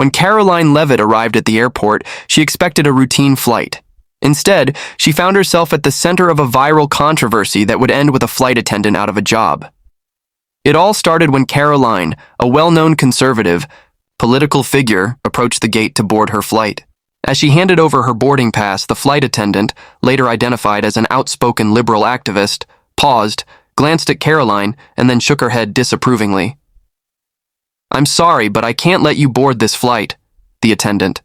When Karoline Leavitt arrived at the airport, she expected a routine flight. Instead, she found herself at the center of a viral controversy that would end with a flight attendant out of a job. It all started when Karoline, a well-known conservative, political figure, approached the gate to board her flight. As she handed over her boarding pass, the flight attendant, later identified as an outspoken liberal activist, paused, glanced at Karoline, and then shook her head disapprovingly. "I'm sorry, but I can't let you board this flight," the attendant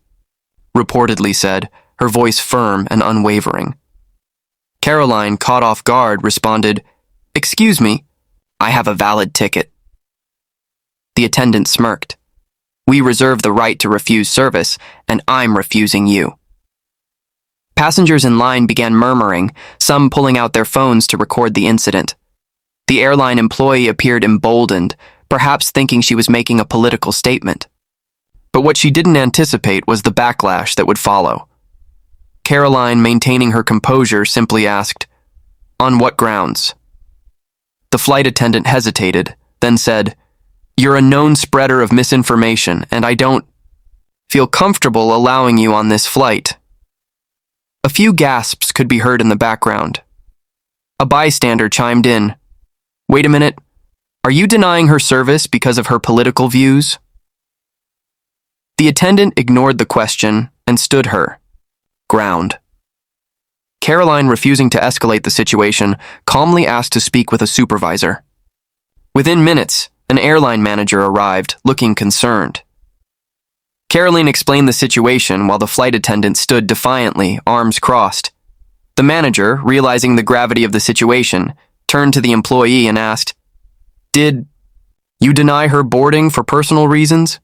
reportedly said, her voice firm and unwavering. Karoline, caught off guard, responded, "Excuse me, I have a valid ticket." The attendant smirked. "We reserve the right to refuse service, and I'm refusing you." Passengers in line began murmuring, some pulling out their phones to record the incident. The airline employee appeared emboldened, perhaps thinking she was making a political statement. But what she didn't anticipate was the backlash that would follow. Karoline, maintaining her composure, simply asked, "On what grounds?" The flight attendant hesitated, then said, "You're a known spreader of misinformation, and I don't feel comfortable allowing you on this flight." A few gasps could be heard in the background. A bystander chimed in, "Wait a minute, are you denying her service because of her political views?" The attendant ignored the question and stood her ground. Karoline, refusing to escalate the situation, calmly asked to speak with a supervisor. Within minutes, an airline manager arrived, looking concerned. Karoline explained the situation while the flight attendant stood defiantly, arms crossed. The manager, realizing the gravity of the situation, turned to the employee and asked, "Did you deny her boarding for personal reasons?"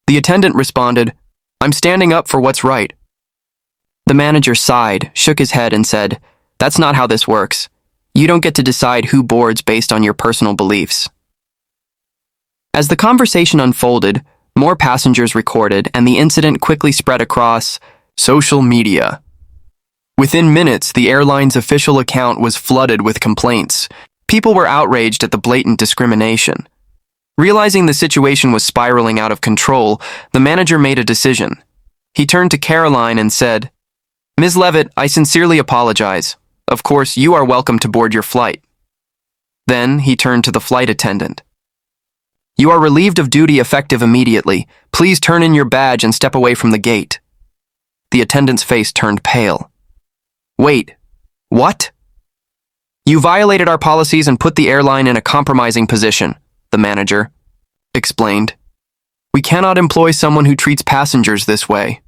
The attendant responded, "I'm standing up for what's right." The manager sighed, shook his head, and said, "That's not how this works. You don't get to decide who boards based on your personal beliefs." As the conversation unfolded, more passengers recorded, and the incident quickly spread across social media. Within minutes, the airline's official account was flooded with complaints. People were outraged at the blatant discrimination. Realizing the situation was spiraling out of control, the manager made a decision. He turned to Karoline and said, "Ms. Leavitt, I sincerely apologize. Of course, you are welcome to board your flight." Then he turned to the flight attendant. "You are relieved of duty effective immediately. Please turn in your badge and step away from the gate." The attendant's face turned pale. "Wait, what?" "You violated our policies and put the airline in a compromising position," the manager explained. "We cannot employ someone who treats passengers this way."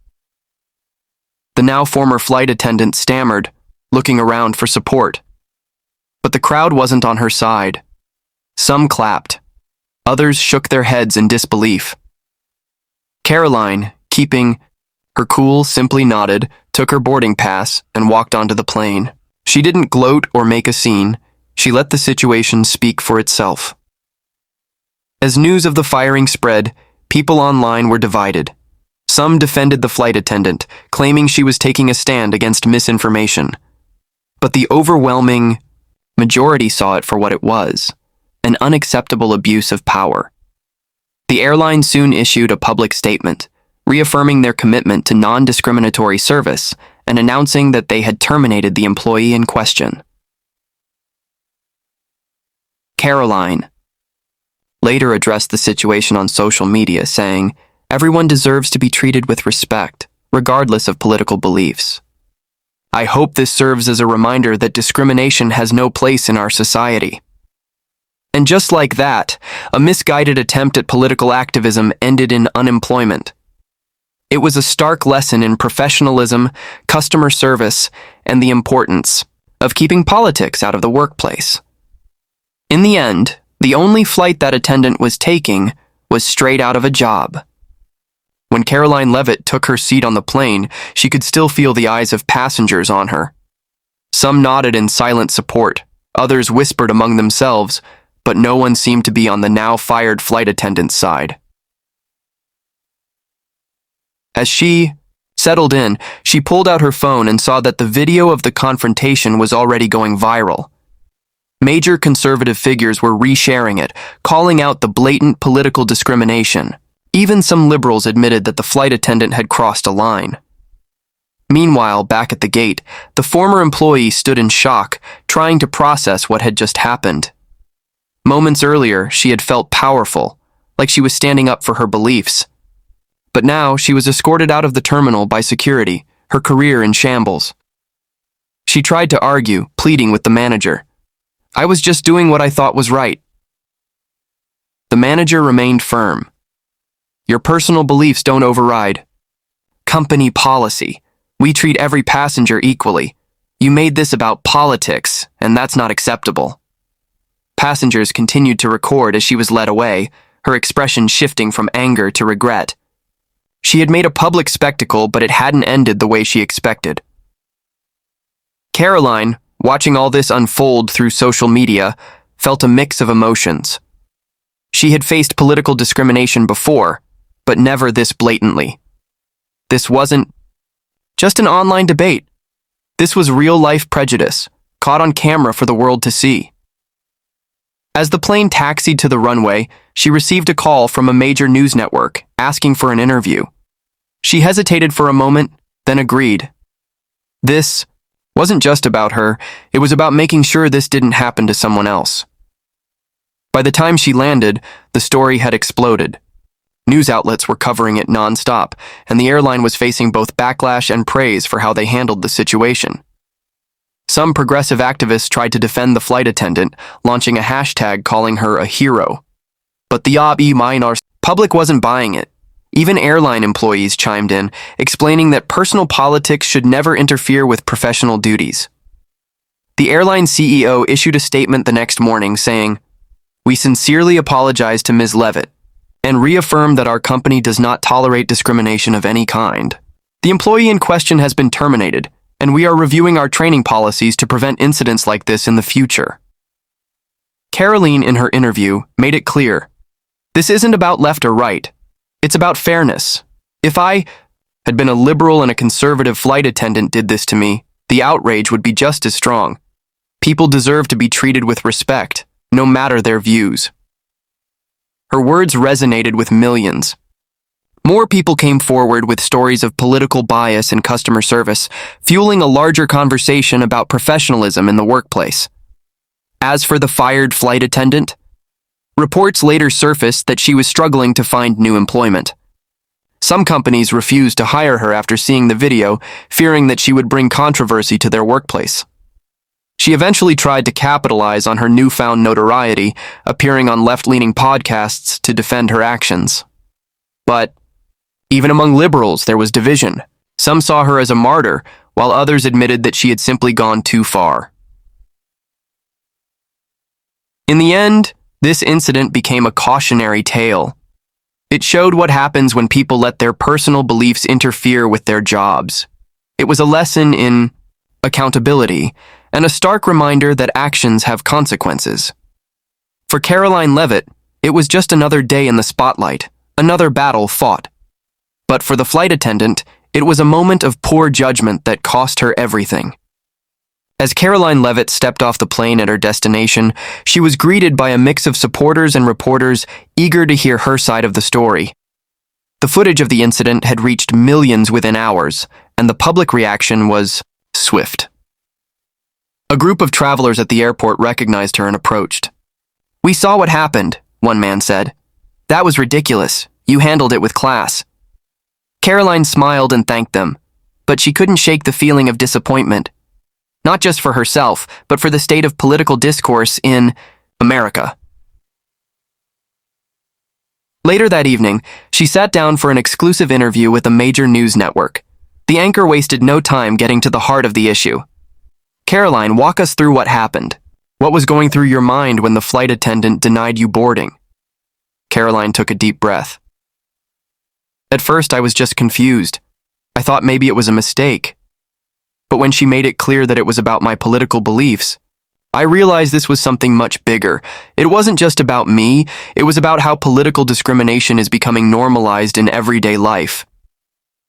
The now former flight attendant stammered, looking around for support. But the crowd wasn't on her side. Some clapped. Others shook their heads in disbelief. Karoline, keeping her cool, simply nodded, took her boarding pass, and walked onto the plane. She didn't gloat or make a scene. She let the situation speak for itself. As news of the firing spread, people online were divided. Some defended the flight attendant, claiming she was taking a stand against misinformation. But the overwhelming majority saw it for what it was, an unacceptable abuse of power. The airline soon issued a public statement, reaffirming their commitment to non-discriminatory service and announcing that they had terminated the employee in question. Karoline later addressed the situation on social media, saying, "Everyone deserves to be treated with respect, regardless of political beliefs. I hope this serves as a reminder that discrimination has no place in our society." And just like that, a misguided attempt at political activism ended in unemployment. It was a stark lesson in professionalism, customer service, and the importance of keeping politics out of the workplace. In the end, the only flight that attendant was taking was straight out of a job. When Karoline Leavitt took her seat on the plane, she could still feel the eyes of passengers on her. Some nodded in silent support, others whispered among themselves, but no one seemed to be on the now fired flight attendant's side. As she settled in, she pulled out her phone and saw that the video of the confrontation was already going viral. Major conservative figures were resharing it, calling out the blatant political discrimination. Even some liberals admitted that the flight attendant had crossed a line. Meanwhile, back at the gate, the former employee stood in shock, trying to process what had just happened. Moments earlier, she had felt powerful, like she was standing up for her beliefs. But now, she was escorted out of the terminal by security, her career in shambles. She tried to argue, pleading with the manager. "I was just doing what I thought was right." The manager remained firm. "Your personal beliefs don't override company policy. We treat every passenger equally. You made this about politics, and that's not acceptable." Passengers continued to record as she was led away, her expression shifting from anger to regret. She had made a public spectacle, but it hadn't ended the way she expected. Karoline, watching all this unfold through social media, felt a mix of emotions. She had faced political discrimination before, but never this blatantly. This wasn't just an online debate. This was real-life prejudice, caught on camera for the world to see. As the plane taxied to the runway, she received a call from a major news network asking for an interview. She hesitated for a moment, then agreed. This wasn't just about her, it was about making sure this didn't happen to someone else. By the time she landed, the story had exploded. News outlets were covering it nonstop, and the airline was facing both backlash and praise for how they handled the situation. Some progressive activists tried to defend the flight attendant, launching a hashtag calling her a hero. But the public wasn't buying it. Even airline employees chimed in, explaining that personal politics should never interfere with professional duties. The airline CEO issued a statement the next morning saying, "We sincerely apologize to Ms. Leavitt and reaffirm that our company does not tolerate discrimination of any kind. The employee in question has been terminated, and we are reviewing our training policies to prevent incidents like this in the future." Karoline, in her interview, made it clear, this isn't about left or right. It's about fairness. If I had been a liberal and a conservative flight attendant did this to me, the outrage would be just as strong. People deserve to be treated with respect, no matter their views. Her words resonated with millions. More people came forward with stories of political bias in customer service, fueling a larger conversation about professionalism in the workplace. As for the fired flight attendant, reports later surfaced that she was struggling to find new employment. Some companies refused to hire her after seeing the video, fearing that she would bring controversy to their workplace. She eventually tried to capitalize on her newfound notoriety, appearing on left-leaning podcasts to defend her actions. But even among liberals, there was division. Some saw her as a martyr, while others admitted that she had simply gone too far. In the end, this incident became a cautionary tale. It showed what happens when people let their personal beliefs interfere with their jobs. It was a lesson in accountability and a stark reminder that actions have consequences. For Karoline Leavitt, it was just another day in the spotlight, another battle fought. But for the flight attendant, it was a moment of poor judgment that cost her everything. As Karoline Leavitt stepped off the plane at her destination, she was greeted by a mix of supporters and reporters eager to hear her side of the story. The footage of the incident had reached millions within hours, and the public reaction was swift. A group of travelers at the airport recognized her and approached. "We saw what happened," one man said. "That was ridiculous. You handled it with class." Karoline smiled and thanked them, but she couldn't shake the feeling of disappointment. Not just for herself, but for the state of political discourse in America. Later that evening, she sat down for an exclusive interview with a major news network. The anchor wasted no time getting to the heart of the issue. "Karoline, walk us through what happened. What was going through your mind when the flight attendant denied you boarding?" Karoline took a deep breath. "At first, I was just confused. I thought maybe it was a mistake. But when she made it clear that it was about my political beliefs, I realized this was something much bigger. It wasn't just about me, it was about how political discrimination is becoming normalized in everyday life."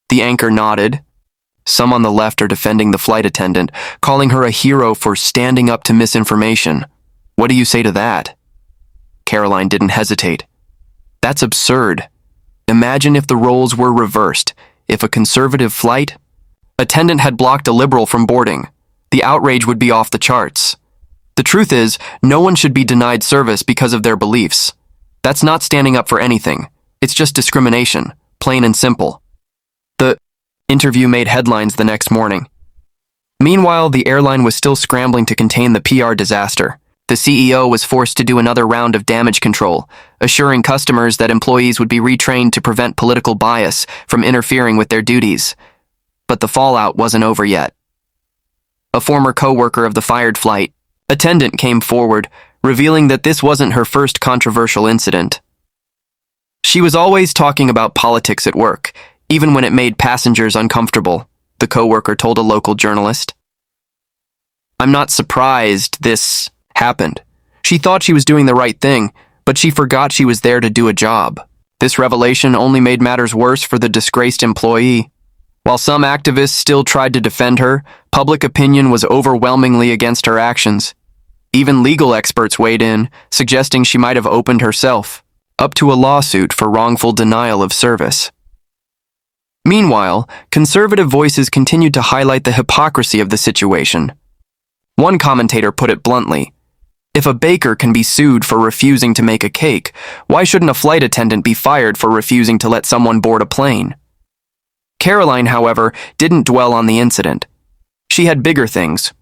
The anchor nodded. Some on the left are defending the flight attendant, calling her a hero for standing up to misinformation. What do you say to that? Karoline didn't hesitate. "That's absurd. Imagine if the roles were reversed. If a conservative flight attendant had blocked a liberal from boarding, the outrage would be off the charts. The truth is, no one should be denied service because of their beliefs. That's not standing up for anything. It's just discrimination, plain and simple. The interview made headlines the next morning. Meanwhile, the airline was still scrambling to contain the PR disaster. The CEO was forced to do another round of damage control, assuring customers that employees would be retrained to prevent political bias from interfering with their duties. But the fallout wasn't over yet. A former co-worker of the fired flight attendant came forward, revealing that this wasn't her first controversial incident. She was always talking about politics at work, even when it made passengers uncomfortable, the co-worker told a local journalist. "I'm not surprised this happened. She thought she was doing the right thing, but she forgot she was there to do a job. This revelation only made matters worse for the disgraced employee. While some activists still tried to defend her, public opinion was overwhelmingly against her actions. Even legal experts weighed in, suggesting she might have opened herself up to a lawsuit for wrongful denial of service." Meanwhile, conservative voices continued to highlight the hypocrisy of the situation. One commentator put it bluntly, "If a baker can be sued for refusing to make a cake, why shouldn't a flight attendant be fired for refusing to let someone board a plane?" Karoline, however, didn't dwell on the incident. She had bigger things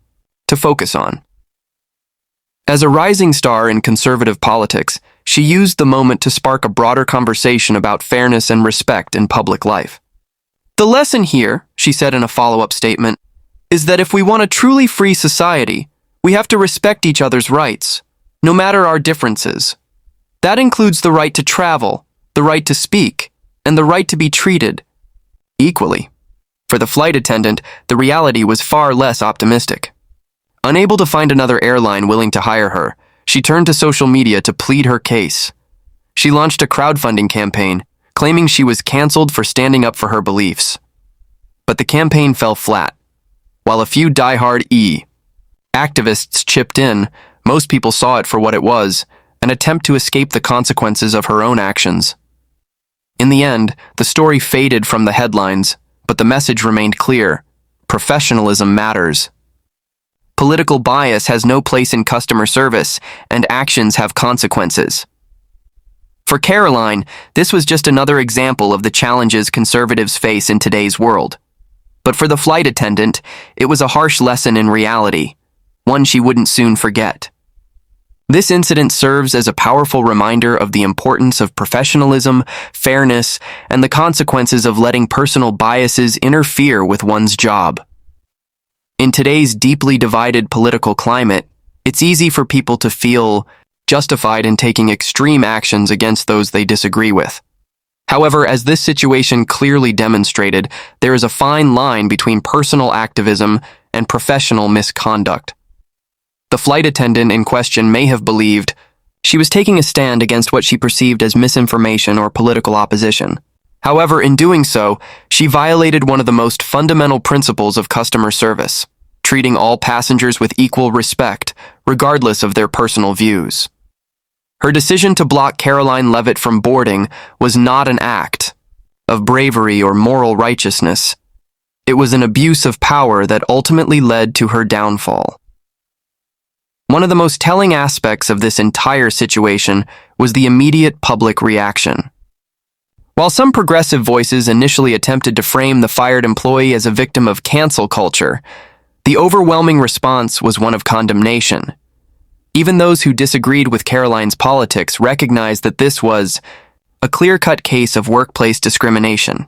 to focus on. As a rising star in conservative politics, she used the moment to spark a broader conversation about fairness and respect in public life. "The lesson here," she said in a follow-up statement, "is that if we want a truly free society, we have to respect each other's rights, no matter our differences. That includes the right to travel, the right to speak, and the right to be treated equally." For the flight attendant, the reality was far less optimistic. Unable to find another airline willing to hire her, she turned to social media to plead her case. She launched a crowdfunding campaign, claiming she was canceled for standing up for her beliefs. But the campaign fell flat. While a few die-hard activists chipped in, most people saw it for what it was, an attempt to escape the consequences of her own actions. In the end, the story faded from the headlines, but the message remained clear: professionalism matters. Political bias has no place in customer service, and actions have consequences. For Karoline, this was just another example of the challenges conservatives face in today's world. But for the flight attendant, it was a harsh lesson in reality, one she wouldn't soon forget. This incident serves as a powerful reminder of the importance of professionalism, fairness, and the consequences of letting personal biases interfere with one's job. In today's deeply divided political climate, it's easy for people to feel justified in taking extreme actions against those they disagree with. However, as this situation clearly demonstrated, there is a fine line between personal activism and professional misconduct. The flight attendant in question may have believed she was taking a stand against what she perceived as misinformation or political opposition. However, in doing so, she violated one of the most fundamental principles of customer service, treating all passengers with equal respect, regardless of their personal views. Her decision to block Karoline Leavitt from boarding was not an act of bravery or moral righteousness. It was an abuse of power that ultimately led to her downfall. One of the most telling aspects of this entire situation was the immediate public reaction. While some progressive voices initially attempted to frame the fired employee as a victim of cancel culture, the overwhelming response was one of condemnation. Even those who disagreed with Karoline's politics recognized that this was a clear-cut case of workplace discrimination.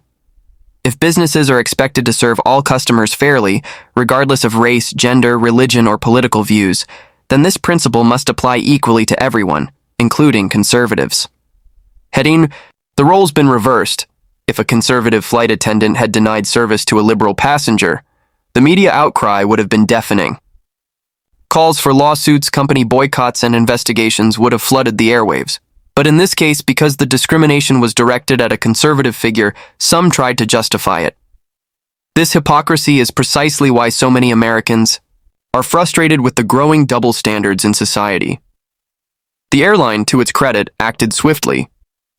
If businesses are expected to serve all customers fairly, regardless of race, gender, religion, or political views, then this principle must apply equally to everyone, including conservatives. The role's been reversed. If a conservative flight attendant had denied service to a liberal passenger, the media outcry would have been deafening. Calls for lawsuits, company boycotts, and investigations would have flooded the airwaves. But in this case, because the discrimination was directed at a conservative figure, some tried to justify it. This hypocrisy is precisely why so many Americans are frustrated with the growing double standards in society. The airline, to its credit, acted swiftly.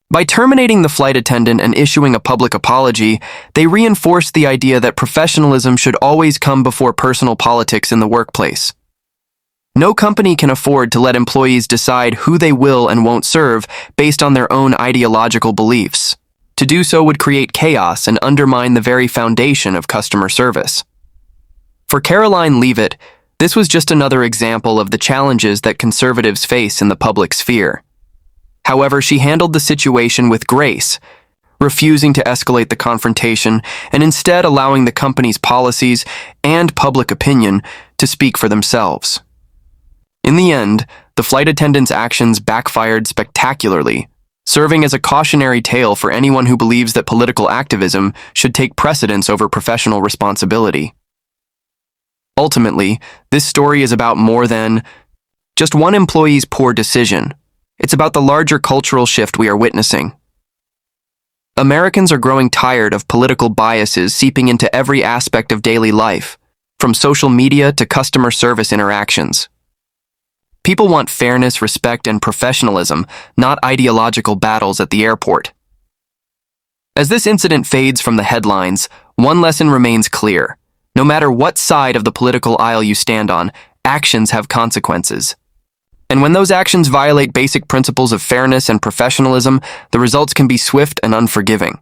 By terminating the flight attendant and issuing a public apology, they reinforced the idea that professionalism should always come before personal politics in the workplace. No company can afford to let employees decide who they will and won't serve based on their own ideological beliefs. To do so would create chaos and undermine the very foundation of customer service. For Karoline Leavitt, this was just another example of the challenges that conservatives face in the public sphere. However, she handled the situation with grace, refusing to escalate the confrontation and instead allowing the company's policies and public opinion to speak for themselves. In the end, the flight attendant's actions backfired spectacularly, serving as a cautionary tale for anyone who believes that political activism should take precedence over professional responsibility. Ultimately, this story is about more than just one employee's poor decision. It's about the larger cultural shift we are witnessing. Americans are growing tired of political biases seeping into every aspect of daily life, from social media to customer service interactions. People want fairness, respect, and professionalism, not ideological battles at the airport. As this incident fades from the headlines, one lesson remains clear. No matter what side of the political aisle you stand on, actions have consequences. And when those actions violate basic principles of fairness and professionalism, the results can be swift and unforgiving.